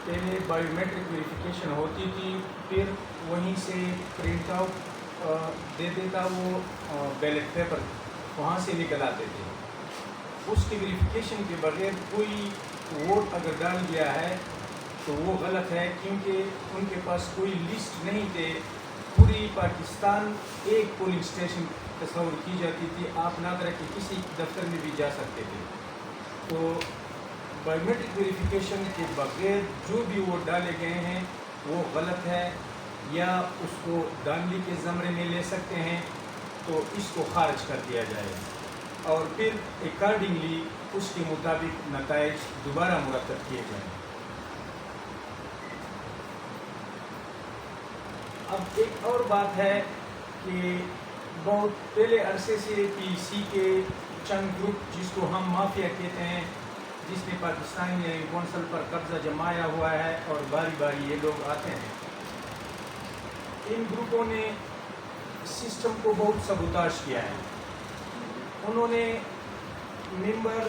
پہلے bio matric verification ہوتی تھی، پھر وہیں سے پرنٹ آؤٹ دے دیتا وہ بیلٹ پیپر، وہاں سے نکل آتے تھے. اس کی ویریفیکیشن کے بغیر کوئی ووٹ اگر ڈال دیا ہے تو وہ غلط ہے، کیونکہ ان کے پاس کوئی لسٹ نہیں تھے. پوری پاکستان ایک پولنگ اسٹیشن تصور کی جاتی تھی، آپ نادرا کے کسی دفتر میں بھی جا سکتے تھے. تو بایو میٹرک ویریفیکیشن کے بغیر جو بھی ووٹ ڈالے گئے ہیں وہ غلط ہے، یا اس کو دھاندلی کے زمرے میں لے سکتے ہیں، تو اس کو خارج کر دیا جائے اور پھر اکارڈنگلی اس کے مطابق نتائج دوبارہ مرتب کیے جائیں. اب ایک اور بات ہے کہ بہت پہلے عرصے سے پی سی کے چند گروپ، جس کو ہم مافیا کہتے ہیں، جس نے پاکستانی کونسل پر قبضہ جمایا ہوا ہے اور باری باری یہ لوگ آتے ہیں، ان گروپوں نے سسٹم کو بہت سبوتاش کیا ہے. انہوں نے ممبر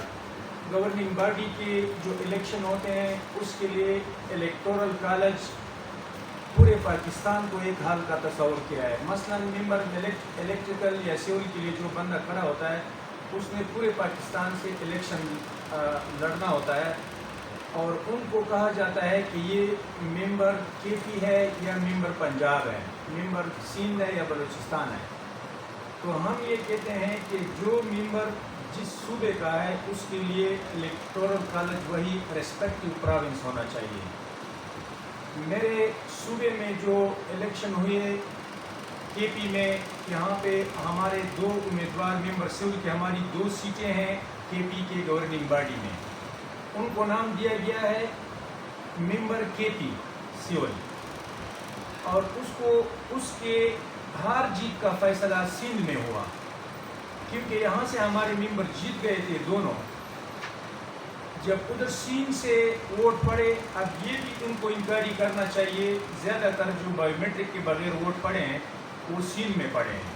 گورننگ باڈی کے جو الیکشن ہوتے ہیں اس کے لیے الیکٹورل کالج پورے پاکستان کو ایک حال کا تصور کیا ہے. مثلا ممبر الیکٹریکل یا سیول کے لیے جو بندہ کھڑا ہوتا ہے اس نے پورے پاکستان سے الیکشن لڑنا ہوتا ہے، اور ان کو کہا جاتا ہے کہ یہ ممبر کے پی ہے یا ممبر پنجاب ہے، ممبر سندھ ہے یا بلوچستان ہے. تو ہم یہ کہتے ہیں کہ جو ممبر جس صوبے کا ہے اس کے لیے الیکٹورل کالج وہی ریسپیکٹیو پروونس ہونا چاہیے. میرے صوبے میں جو الیکشن ہوئے کے پی میں، یہاں پہ ہمارے 2 امیدوار ممبر سول کے، ہماری 2 سیٹیں ہیں کے پی کے گورننگ باڈی میں، ان کو نام دیا گیا ہے ممبر کے پی سیول، اور اس کے ہار جیت کا فیصلہ سندھ میں ہوا، کیونکہ یہاں سے ہمارے ممبر جیت گئے تھے دونوں. جب ادھر سندھ سے ووٹ پڑے، اب یہ بھی ان کو انکوائری کرنا چاہیے، زیادہ تر جو بایو میٹرک کے بغیر ووٹ پڑے ہیں وہ سندھ میں پڑے ہیں.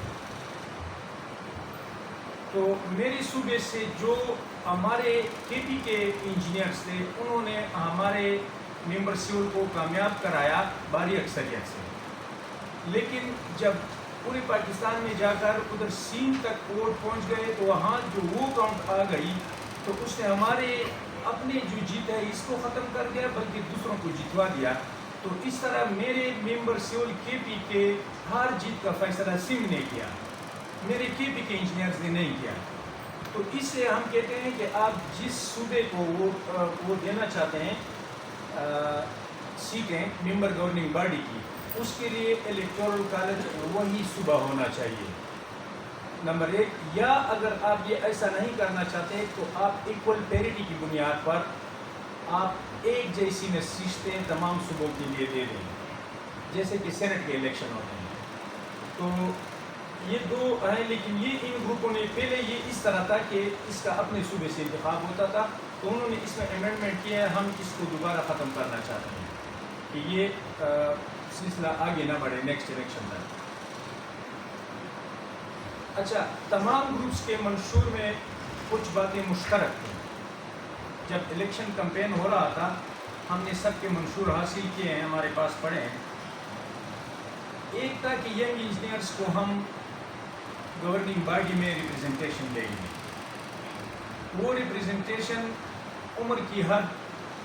تو میرے صوبے سے جو ہمارے کے پی کے انجینئرس تھے، انہوں نے ہمارے ممبر سیول کو کامیاب کرایا بھاری اکثریت سے. لیکن جب پورے پاکستان میں جا کر ادھر سندھ تک ووٹ پہنچ گئے تو وہاں جو وہ کاؤنٹ آ گئی تو اس نے ہمارے اپنے جو جیت ہے اس کو ختم کر دیا، بلکہ دوسروں کو جتوا دیا. تو اس طرح میرے ممبر سیول کے پی کے ہار جیت کا فیصلہ سندھ نے کیا، میرے کے پی کے انجینئرز نے نہیں کیا. تو اس سے ہم کہتے ہیں کہ آپ جس صوبے کو وہ دینا چاہتے ہیں سیٹیں ممبر گورننگ باڈی کی، اس کے لیے الیکٹورل کالج وہی صوبہ ہونا چاہیے، نمبر 1. یا اگر آپ یہ ایسا نہیں کرنا چاہتے تو آپ ایکول پیریٹی کی بنیاد پر آپ ایک جیسی نشستیں تمام صوبوں کے لیے دے دیں، جیسے کہ سینٹ کے الیکشن ہوتے ہیں. تو یہ 2 ہیں، لیکن یہ ان گروپوں نے پہلے یہ اس طرح تھا کہ اس کا اپنے صوبے سے انتخاب ہوتا تھا، تو انہوں نے اس میں امینڈمنٹ کیا ہے. ہم اس کو دوبارہ ختم کرنا چاہتے ہیں کہ یہ سلسلہ آگے نہ بڑھے نیکسٹ الیکشن میں. اچھا، تمام گروپس کے منشور میں کچھ باتیں مشترک تھیں. جب الیکشن کمپین ہو رہا تھا ہم نے سب کے منشور حاصل کیے ہیں، ہمارے پاس پڑے ہیں. ایک تھا کہ ینگ انجینئرس کو ہم گورننگ باڈی میں ریپرزنٹیشن دیں گے. وہ ریپرزنٹیشن عمر کی حد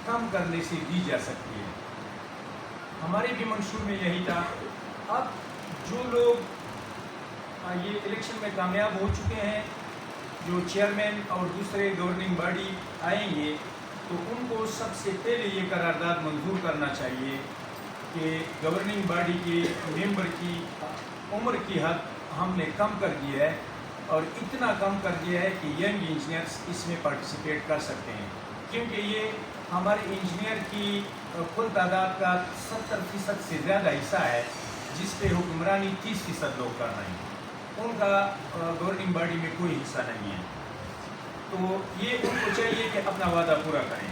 کم کرنے سے دی جا سکتی ہے. ہمارے بھی منشور میں یہی تھا. اب جو لوگ یہ الیکشن میں کامیاب ہو چکے ہیں، جو چیئرمین اور دوسرے گورننگ باڈی آئیں گے، تو ان کو سب سے پہلے یہ قرارداد منظور کرنا چاہیے کہ گورننگ باڈی کے ممبر کی عمر کی حد ہم نے کم کر دی ہے، اور اتنا کم کر دیا ہے کہ ینگ انجینئرس اس میں پارٹیسپیٹ کر سکتے ہیں، کیونکہ یہ ہمارے انجینئر کی کل تعداد کا 70% سے زیادہ حصہ ہے، جس پہ حکمرانی 30% لوگ کر رہے ہیں. ان کا گورننگ باڈی میں کوئی حصہ نہیں ہے. تو یہ ان کو چاہیے کہ اپنا وعدہ پورا کریں.